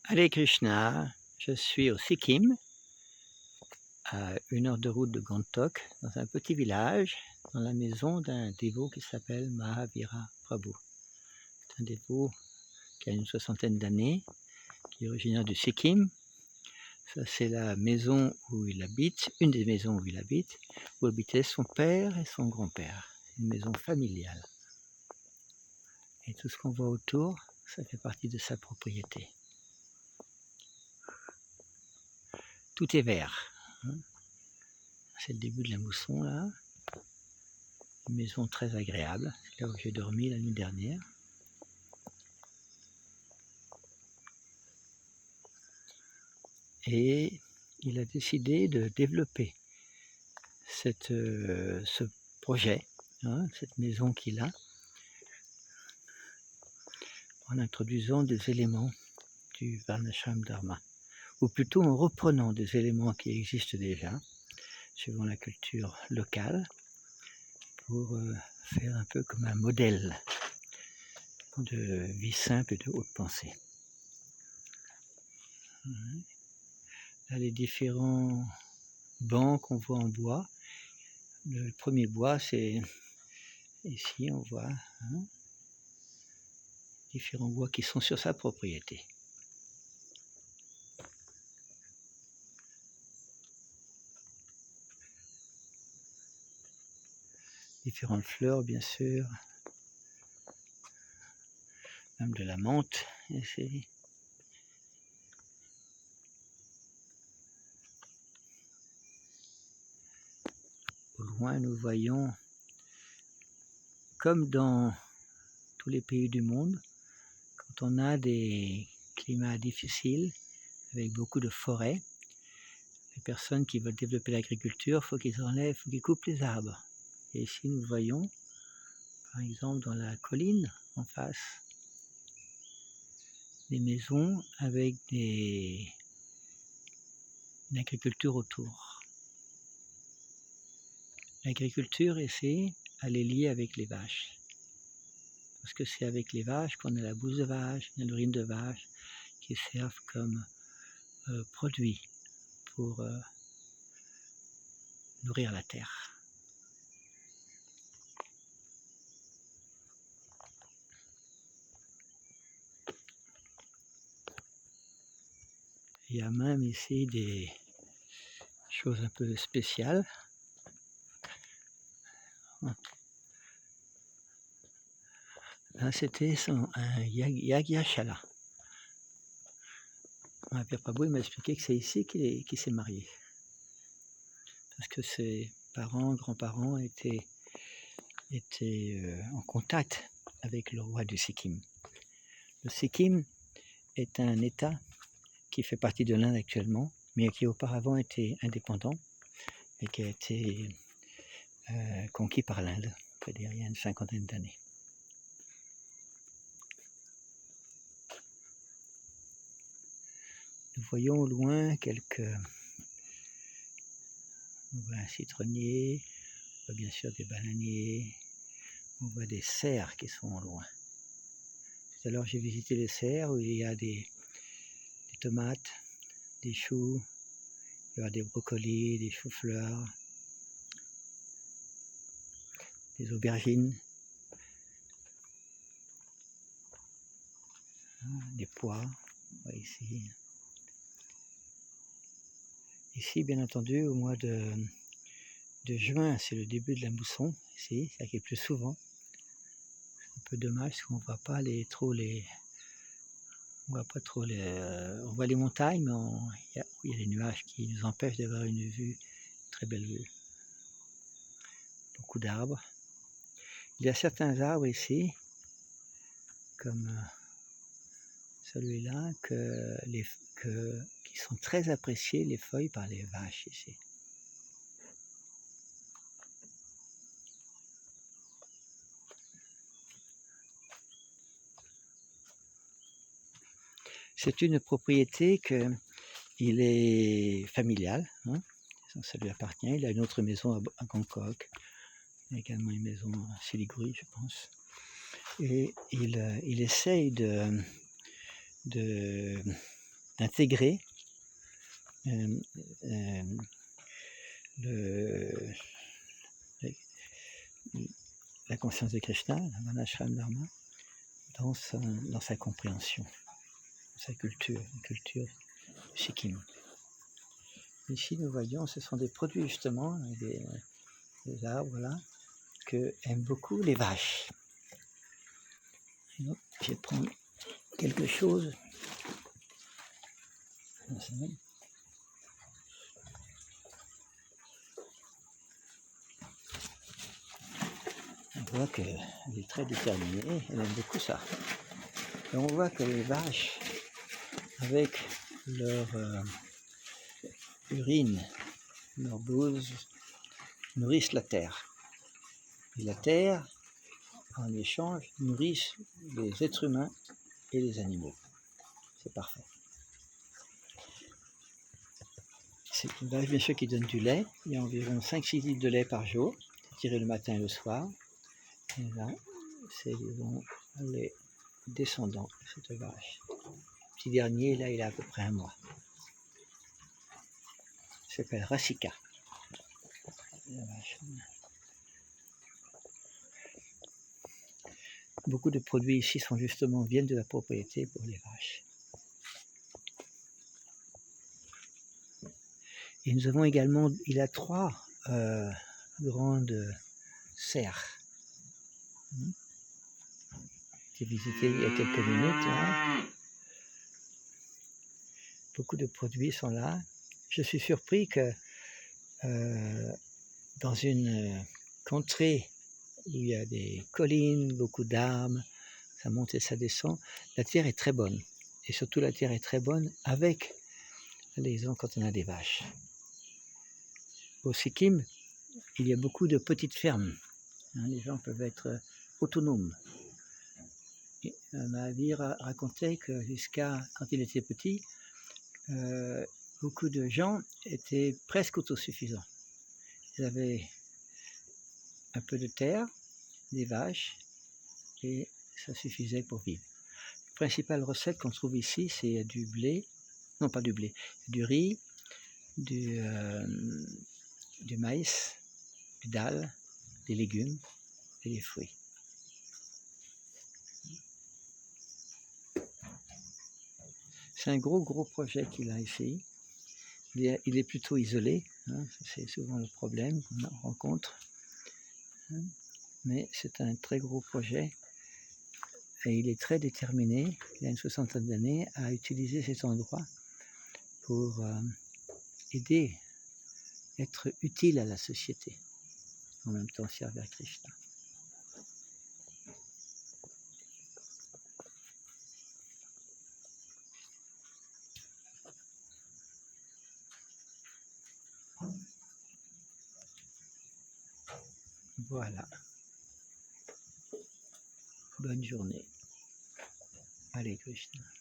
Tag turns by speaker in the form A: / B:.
A: Hare Krishna, je suis au Sikkim, à 1 heure de route de Gangtok, dans un petit village, dans la maison d'un dévot qui s'appelle Mahavira Prabhu. C'est un dévot qui a une 60aine d'années, qui est originaire du Sikkim. Ça, c'est la maison où il habite, une des maisons où il habite, où habitaient son père et son grand-père. Une maison familiale. Et tout ce qu'on voit autour, ça fait partie de sa propriété. Tout est vert. C'est le début de la mousson, là. Une maison très agréable, c'est là où j'ai dormi la nuit dernière. Et il a décidé de développer ce projet, cette maison qu'il a, en introduisant des éléments du Varnashram Dharma, ou plutôt en reprenant des éléments qui existent déjà, suivant la culture locale, pour faire un peu comme un modèle de vie simple et de haute pensée. Là, les différents bancs qu'on voit en bois. Le premier bois, c'est ici, on voit différents bois qui sont sur sa propriété. Différentes fleurs, bien sûr, même de la menthe ici. Au loin, nous voyons, comme dans tous les pays du monde, quand on a des climats difficiles, avec beaucoup de forêts, les personnes qui veulent développer l'agriculture, il faut qu'ils coupent les arbres. Et ici, nous voyons, par exemple, dans la colline en face, des maisons avec une agriculture autour. L'agriculture ici, elle est liée avec les vaches. Parce que c'est avec les vaches qu'on a la bouse de vache, l'urine de vache, qui servent comme produit pour nourrir la terre. Il y a même ici des choses un peu spéciales. Là, c'était un Yagyashala. Mahavira Prabhu m'a expliqué que c'est ici qu'il s'est marié. Parce que ses parents, grands-parents étaient en contact avec le roi du Sikkim. Le Sikkim est un État qui fait partie de l'Inde actuellement, mais qui auparavant était indépendant et qui a été conquis par l'Inde, on peut dire il y a une 50aine d'années. Nous voyons au loin on voit un citronnier, on voit bien sûr des bananiers, on voit des serres qui sont au loin. Tout à l'heure j'ai visité les serres où il y a des tomates, des choux, il y aura des brocolis, des choux-fleurs, des aubergines, des pois, on voit ici. Ici, bien entendu, au mois de juin, c'est le début de la mousson, ici, ça qui est plus souvent. C'est un peu dommage parce qu'on ne voit pas on voit les montagnes, mais il y a des nuages qui nous empêchent d'avoir une vue, très belle vue. Beaucoup d'arbres. Il y a certains arbres ici, comme celui-là, qui sont très appréciés, les feuilles, par les vaches ici. C'est une propriété qu'il est familial, ça lui appartient. Il a une autre maison à Bangkok, il a également une maison à Siliguri, je pense. Et il essaye de d'intégrer euh, euh, le, la conscience de Krishna, la Varnashram Dharma, dans sa compréhension, dans sa culture, la culture Sikkim. Ici, nous voyons, ce sont des produits justement, des arbres là, que aiment beaucoup les vaches. Donc, je vais prendre quelque chose. On voit qu'elle est très déterminée, elle aime beaucoup ça. Et on voit que les vaches, avec leur urine, leur bouse, nourrissent la terre. Et la terre, en échange, nourrissent les êtres humains et les animaux. C'est parfait. C'est une vache bien sûr qui donne du lait. Il y a environ 5-6 litres de lait par jour, tiré le matin et le soir. Et là, c'est les descendants de cette vache. Le petit dernier, là, il a à peu près 1 mois. Il s'appelle Rasika. La vache. Beaucoup de produits ici viennent de la propriété pour les vaches. Et nous avons également, il a 3 grandes serres. J'ai visité il y a quelques minutes là. Beaucoup de produits sont là. Je suis surpris que dans une contrée où il y a des collines, beaucoup d'arbres, ça monte et ça descend, la terre est très bonne. Et surtout la terre est très bonne avec les ans quand on a des vaches. Au Sikkim, il y a beaucoup de petites fermes. Les gens peuvent être autonomes. Mahavir racontait que jusqu'à quand il était petit, beaucoup de gens étaient presque autosuffisants. Ils avaient un peu de terre, des vaches, et ça suffisait pour vivre. La principale recette qu'on trouve ici, c'est du blé, non pas du blé, du riz, du maïs, du dalle, des légumes et des fruits. C'est un gros projet qu'il a ici. Il est plutôt isolé, hein, c'est souvent le problème qu'on rencontre. Mais c'est un très gros projet et il est très déterminé, il a une 60aine d'années, à utiliser cet endroit pour aider, être utile à la société, en même temps servir Krishna. Voilà. Bonne journée. Allez Krishna.